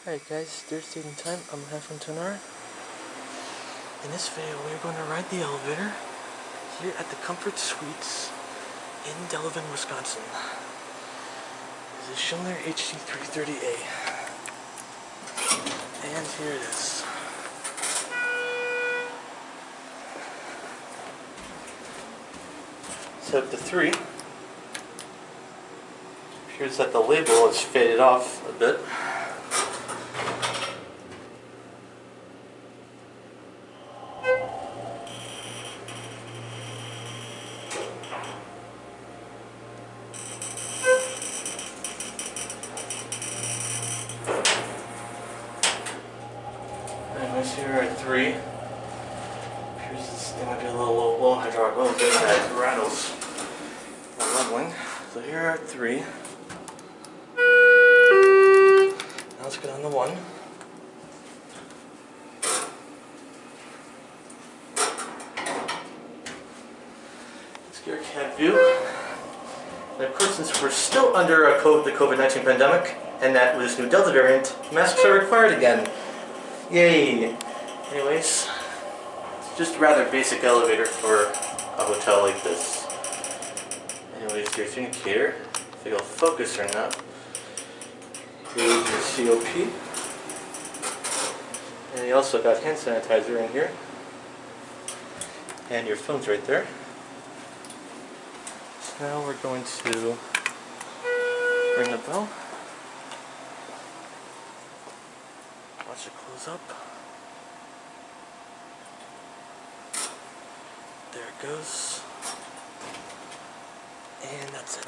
Alright guys, Thursday time, I'm Fontana. In this video, we're going to ride the elevator here at the Comfort Suites in Delavan, Wisconsin. This is Schindler HT-330A. And here it is. So the 3 appears that the label is faded off a bit. Anyways, here are 3. Appears this thing might be a little low on hydraulic oil, but it rattles while leveling. So here are 3. Now let's get on the 1. Let's get our cab view. And of course, since we're still under the COVID-19 pandemic, and that with this new Delta variant, masks are required again. Yay! Anyways, it's just a rather basic elevator for a hotel like this. Anyways, here's your indicator, if it'll focus or not. Here's your COP. And you also got hand sanitizer in here. And your phone's right there. So now we're going to ring the bell. Watch it close up. There it goes. And that's it.